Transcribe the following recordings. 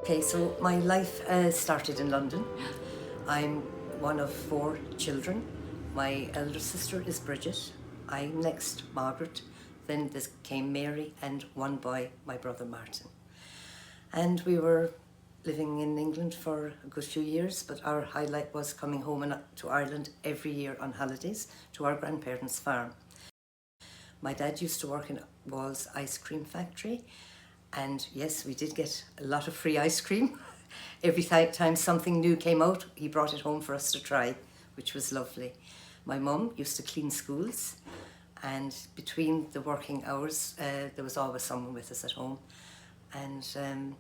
Okay, so my life started in London. I'm one of 4 children. My elder sister is Bridget. I'm next, Margaret. Then this came Mary and one boy, my brother Martin. And we were living in England for a good few years, but our highlight was coming home to Ireland every year on holidays to our grandparents' farm. My dad used to work in Wall's ice cream factory, and yes, we did get a lot of free ice cream. Every time something new came out, he brought it home for us to try, which was lovely. My mum used to clean schools, and between the working hours, there was always someone with us at home. And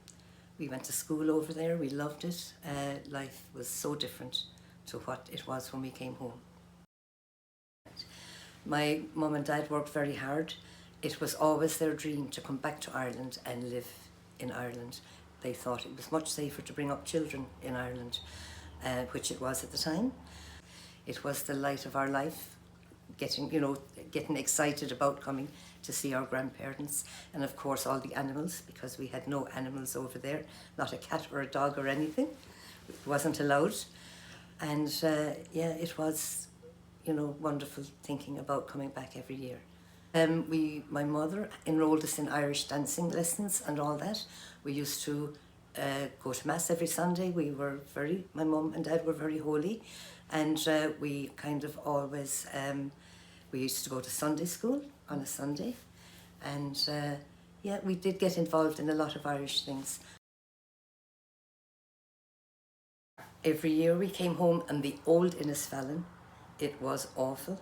we went to school over there, we loved it. Life was so different to what it was when we came home. My mum and dad worked very hard. It was always their dream to come back to Ireland and live in Ireland. They thought it was much safer to bring up children in Ireland, which it was at the time. It was the light of our life, getting excited about coming to see our grandparents, and of course all the animals, because we had no animals over there, not a cat or a dog or anything. It wasn't allowed. And it was wonderful thinking about coming back every year. My mother enrolled us in Irish dancing lessons and all that. We used to go to Mass every Sunday. My mum and dad were very holy, and we kind of always, we used to go to Sunday school on a Sunday, and we did get involved in a lot of Irish things. Every year we came home, and the old Innisfallen, it was awful.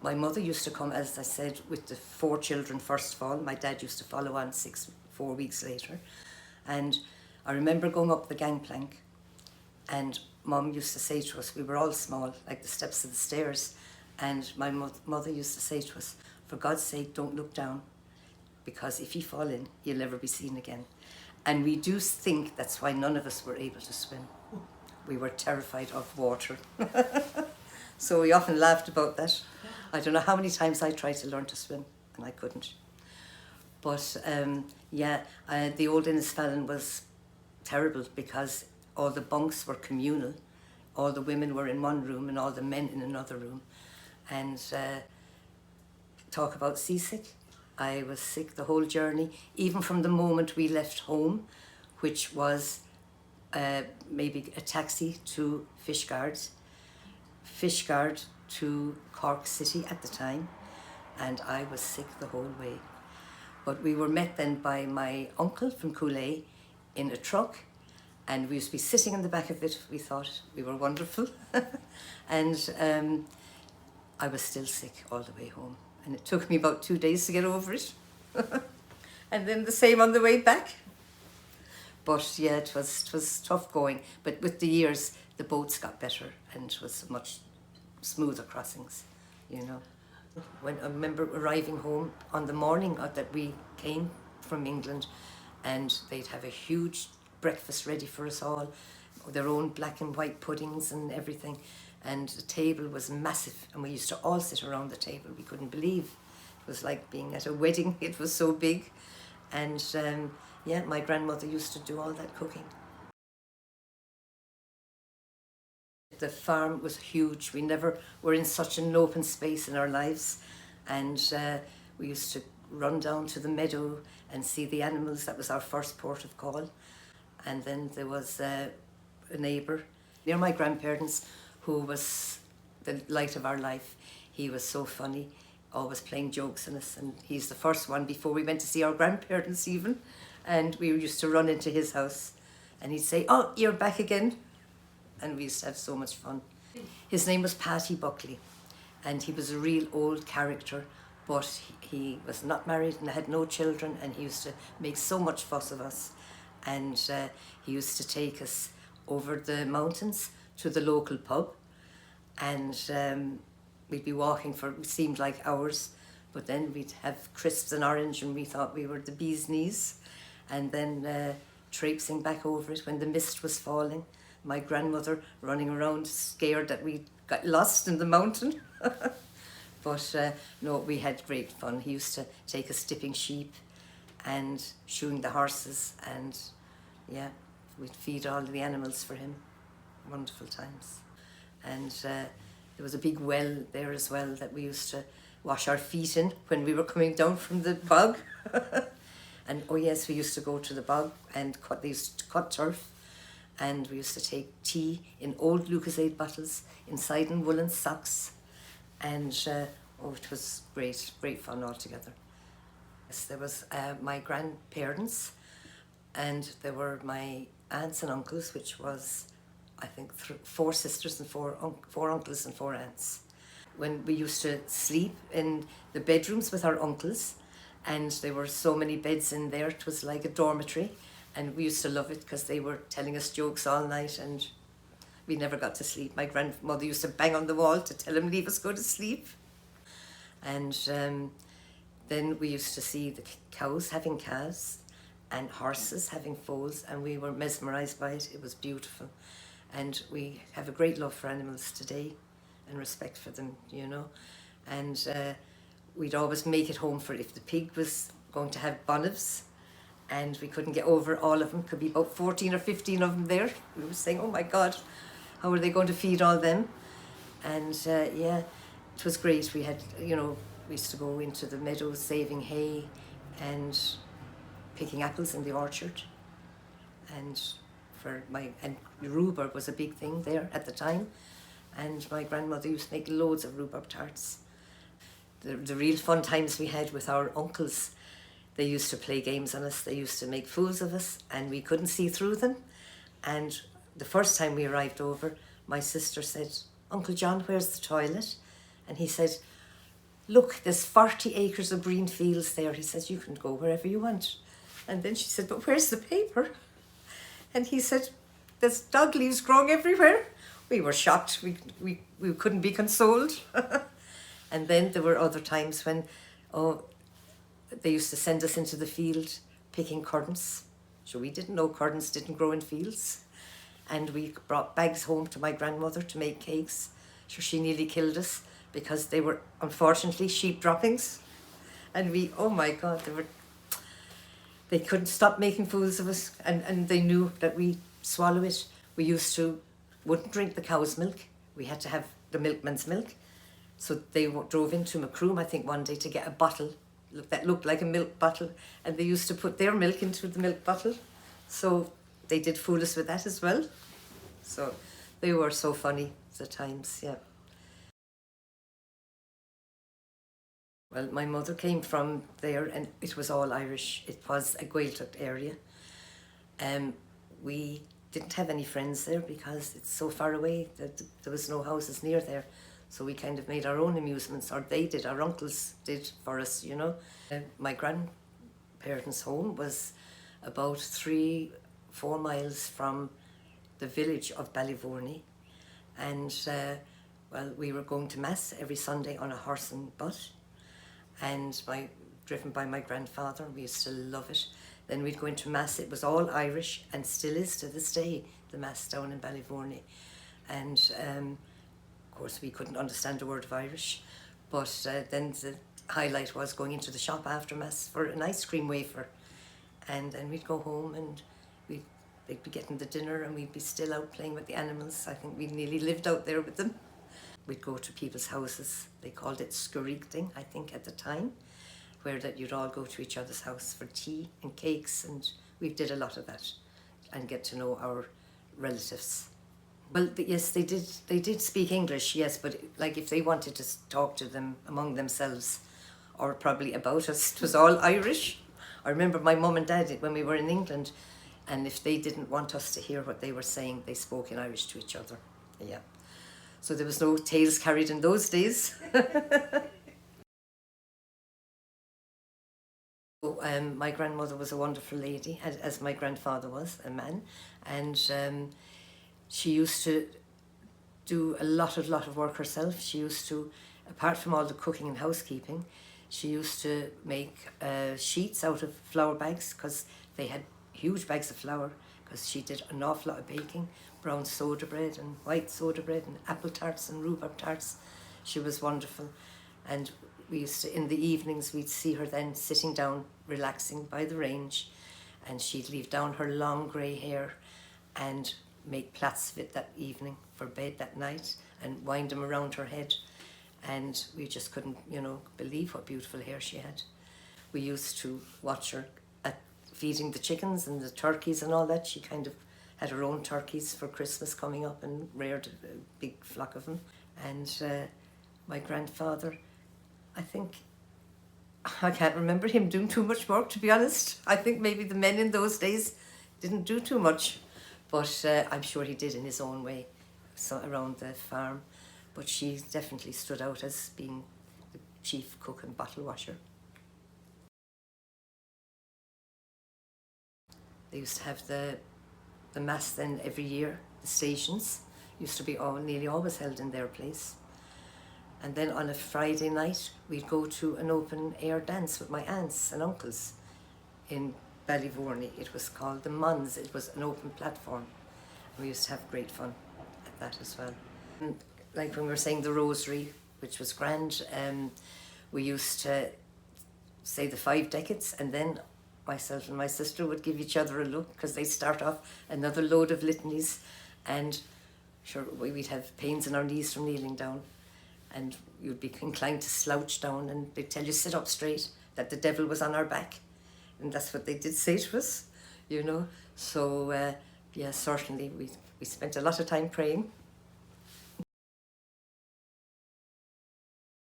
My mother used to come, as I said, with the 4 children first of all. My dad used to follow on 4 weeks later. And I remember going up the gangplank, and Mum used to say to us, we were all small, like the steps of the stairs, and my mother used to say to us, for God's sake, don't look down, because if you fall in, you'll never be seen again. And we do think that's why none of us were able to swim. We were terrified of water. So we often laughed about that. I don't know how many times I tried to learn to swim and I couldn't. But the old Innisfallen was terrible because all the bunks were communal. All the women were in one room and all the men in another room. And talk about seasick. I was sick the whole journey, even from the moment we left home, which was maybe a taxi to Fishguard to Cork City at the time, and I was sick the whole way. But we were met then by my uncle from Coolay in a truck, and we used to be sitting in the back of it. We thought we were wonderful. And I was still sick all the way home, and it took me about 2 days to get over it. And then the same on the way back. But yeah, it was tough going. But with the years, the boats got better, and it was much smoother crossings, When I remember arriving home on the morning that we came from England, and they'd have a huge breakfast ready for us all, their own black and white puddings and everything, and the table was massive, and we used to all sit around the table. We couldn't believe it was like being at a wedding. It was so big. And my grandmother used to do all that cooking. The farm was huge. We never were in such an open space in our lives, and we used to run down to the meadow and see the animals. That was our first port of call. And then there was a neighbour near my grandparents who was the light of our life. He was so funny, always playing jokes on us, and he's the first one before we went to see our grandparents even, and we used to run into his house, and he'd say, "Oh, you're back again." And we used to have so much fun. His name was Paddy Buckley, and he was a real old character, but he was not married and had no children, and he used to make so much fuss of us. And he used to take us over the mountains to the local pub, and we'd be walking for, it seemed like hours, but then we'd have crisps and orange, and we thought we were the bee's knees. And then traipsing back over it when the mist was falling, my grandmother running around scared that we got lost in the mountain. But no, we had great fun. He used to take us dipping sheep, and shoeing the horses, and yeah, we'd feed all the animals for him. Wonderful times. And there was a big well there as well that we used to wash our feet in when we were coming down from the bog. And oh yes, we used to go to the bog and they used to cut turf, and we used to take tea in old Lucasade bottles inside in woolen socks, and oh, it was great fun altogether. Yes, there was my grandparents, and there were my aunts and uncles, which was, I think, 4 sisters and 4 uncles and 4 aunts. When we used to sleep in the bedrooms with our uncles, and there were so many beds in there, it was like a dormitory, and we used to love it because they were telling us jokes all night, and we never got to sleep. My grandmother used to bang on the wall to tell him leave us go to sleep. And then we used to see the cows having calves and horses having foals, and we were mesmerised by it. It was beautiful. And we have a great love for animals today and respect for them, you know. And we'd always make it home for if the pig was going to have bonnets and we couldn't get over all of them. Could be about 14 or 15 of them there. We were saying, oh my God, how are they going to feed all them? And yeah, it was great. We had, you know, we used to go into the meadows saving hay and picking apples in the orchard. And rhubarb was a big thing there at the time. And my grandmother used to make loads of rhubarb tarts. The real fun times we had with our uncles, they used to play games on us. They used to make fools of us, and we couldn't see through them. And the first time we arrived over, my sister said, Uncle John, where's the toilet? And he said, look, there's 40 acres of green fields there. He says, you can go wherever you want. And then she said, but where's the paper? And he said, there's dog leaves growing everywhere. We were shocked. We couldn't be consoled. And then there were other times when, they used to send us into the field picking currants. So we didn't know currants didn't grow in fields. And we brought bags home to my grandmother to make cakes. So she nearly killed us because they were, unfortunately, sheep droppings. And we, oh my God, they couldn't stop making fools of us, and they knew that we'd swallow it. We wouldn't drink the cow's milk. We had to have the milkman's milk. So they drove into Macroom, I think, one day to get a bottle that looked like a milk bottle, and they used to put their milk into the milk bottle. So they did fool us with that as well. So they were so funny at times, yeah. Well, my mother came from there, and it was all Irish. It was a Gaeltacht area. We didn't have any friends there because it's so far away that there was no houses near there. So we kind of made our own amusements, or they did, our uncles did for us, you know. My grandparents' home was about 3-4 miles from the village of Ballyvourney. And, well, we were going to Mass every Sunday on a horse and butt. And driven by my grandfather, we used to love it. Then we'd go into Mass. It was all Irish, and still is to this day, the Mass down in Ballyvourney. And of course we couldn't understand a word of Irish, but then the highlight was going into the shop after Mass for an ice cream wafer. And then we'd go home, and they'd be getting the dinner, and we'd be still out playing with the animals. I think we nearly lived out there with them. We'd go to people's houses. They called it skurigting, I think, at the time, where that you'd all go to each other's house for tea and cakes, and we did a lot of that and get to know our relatives. Well, yes, they did speak English, yes, but like if they wanted to talk to them among themselves, or probably about us, it was all Irish. I remember my mum and dad, when we were in England, and if they didn't want us to hear what they were saying, they spoke in Irish to each other, yeah. So there was no tales carried in those days. My grandmother was a wonderful lady, as my grandfather was, a man, and she used to do a lot of work herself. She used to, apart from all the cooking and housekeeping, she used to make sheets out of flour bags, because they had huge bags of flour, because she did an awful lot of baking, brown soda bread and white soda bread and apple tarts and rhubarb tarts. She was wonderful. And we used to, in the evenings, we'd see her then sitting down relaxing by the range, and she'd leave down her long grey hair and make plaits of it that evening for bed that night and wind them around her head. And we just couldn't, believe what beautiful hair she had. We used to watch her at feeding the chickens and the turkeys and all that. She kind of had her own turkeys for Christmas coming up and reared a big flock of them. And my grandfather, I can't remember him doing too much work, to be honest. I think maybe the men in those days didn't do too much, but I'm sure he did in his own way, so around the farm. But she definitely stood out as being the chief cook and bottle washer. They used to have the mass then every year. The stations used to be nearly always held in their place. And then on a Friday night, we'd go to an open air dance with my aunts and uncles in Ballyvourney. It was called the Mons. It was an open platform. We used to have great fun at that as well. And like when we were saying the rosary, which was grand, we used to say the 5 decades, and then myself and my sister would give each other a look, because they start off another load of litanies, and sure, we'd have pains in our knees from kneeling down, and you'd be inclined to slouch down, and they'd tell you sit up straight, that the devil was on our back. And that's what they did say to us, So, yeah, certainly we spent a lot of time praying.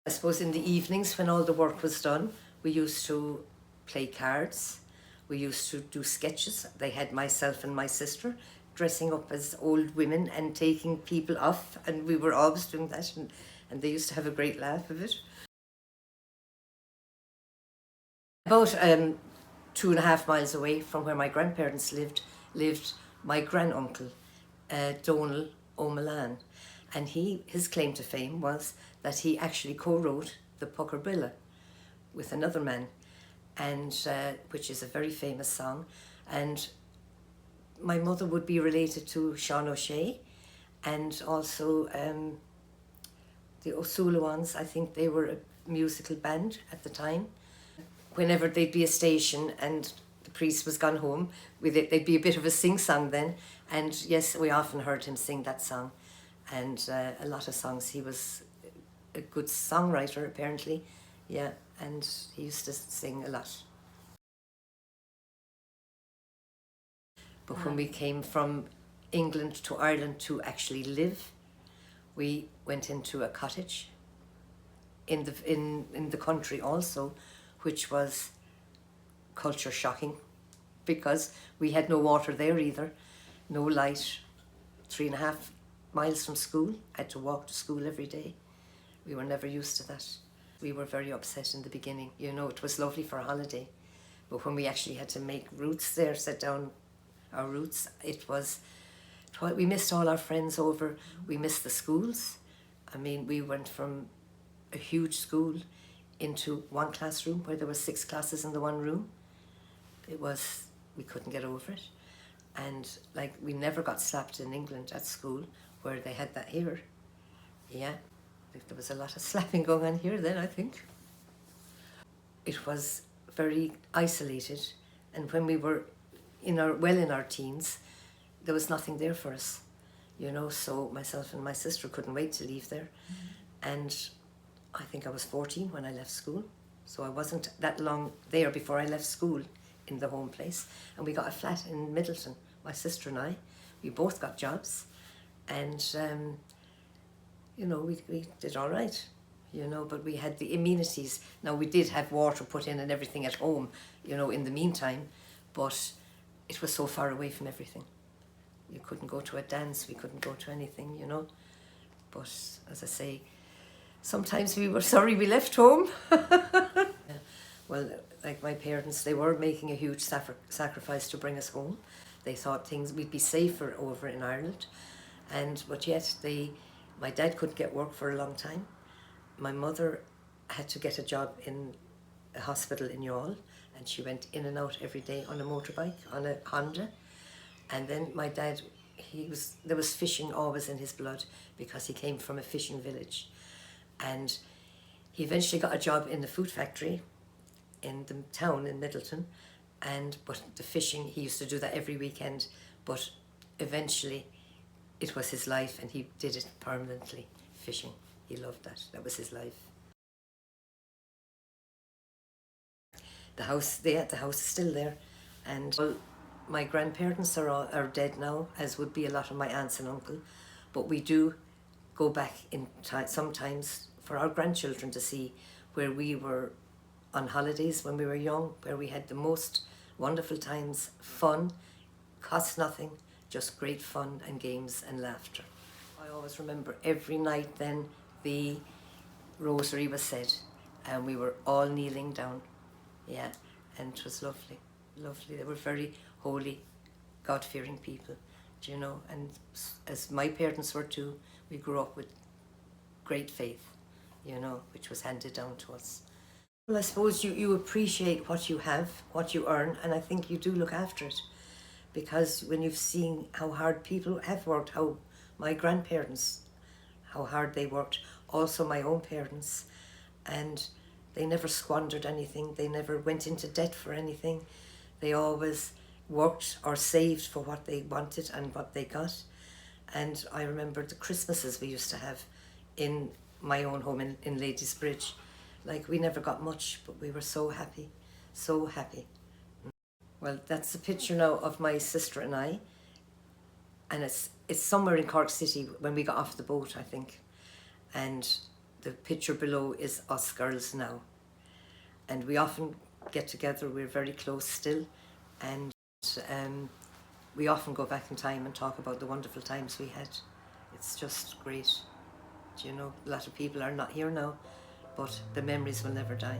I suppose in the evenings when all the work was done, we used to play cards. We used to do sketches. They had myself and my sister dressing up as old women and taking people off, and we were always doing that, and they used to have a great laugh of it. About 2.5 miles away from where my grandparents lived my granduncle, Donal O'Malan, and his claim to fame was that he actually co-wrote the Pucker Billa with another man, and which is a very famous song. And my mother would be related to Sean O'Shea, and also the O'Sulliwans. I think they were a musical band at the time. Whenever there'd be a station and the priest was gone home, there'd be a bit of a sing-song then, and yes, we often heard him sing that song, and a lot of songs. He was a good songwriter, apparently, yeah, and he used to sing a lot. But when we came from England to Ireland to actually live, we went into a cottage in the country also, which was culture shocking, because we had no water there either, no light, 3.5 miles from school, had to walk to school every day. We were never used to that. We were very upset in the beginning. It was lovely for a holiday, but when we actually had to make roots there, set down our roots, we missed all our friends over. We missed the schools. I mean, we went from a huge school into one classroom where there were 6 classes in the one room. We couldn't get over it. And we never got slapped in England at school where they had that here. Yeah, there was a lot of slapping going on here then, I think. It was very isolated, and when we were in our teens, there was nothing there for us, so myself and my sister couldn't wait to leave there. And I think I was 14 when I left school, so I wasn't that long there before I left school in the home place. And we got a flat in Middleton, my sister and I. We both got jobs, and we did all right, but we had the amenities. Now, we did have water put in and everything at home, in the meantime, but it was so far away from everything. You couldn't go to a dance, we couldn't go to anything, But as I say, sometimes we were sorry we left home. Well, like my parents, they were making a huge sacrifice to bring us home. They thought we'd be safer over in Ireland, but yet my dad couldn't get work for a long time. My mother had to get a job in a hospital in Youghal, and she went in and out every day on a motorbike, on a Honda. And then my dad, there was fishing always in his blood, because he came from a fishing village. And he eventually got a job in the food factory, in the town in Middleton, but the fishing, he used to do that every weekend, but eventually it was his life and he did it permanently, fishing. He loved that. That was his life. The house is still there, and well, my grandparents are dead now, as would be a lot of my aunts and uncle, but we do go back in sometimes for our grandchildren to see where we were on holidays when we were young, where we had the most wonderful times, fun, cost nothing, just great fun and games and laughter. I always remember every night then the rosary was said and we were all kneeling down. Yeah, and it was lovely, lovely. They were very holy, God-fearing people, do you know, and as my parents were too, we grew up with great faith, you know, which was handed down to us. Well, I suppose you appreciate what you have, what you earn, and I think you do look after it, because when you've seen how hard people have worked, how my grandparents, how hard they worked, also my own parents, and they never squandered anything, they never went into debt for anything, they always worked or saved for what they wanted and what they got. And I remember the Christmases we used to have in my own home in Ladies Bridge. Like, we never got much, but we were so happy, so happy. Well, that's a picture now of my sister and I, and it's somewhere in Cork City when we got off the boat, I think. And the picture below is us girls now. And we often get together, we're very close still, and we often go back in time and talk about the wonderful times we had. It's just great. You know, a lot of people are not here now, but the memories will never die.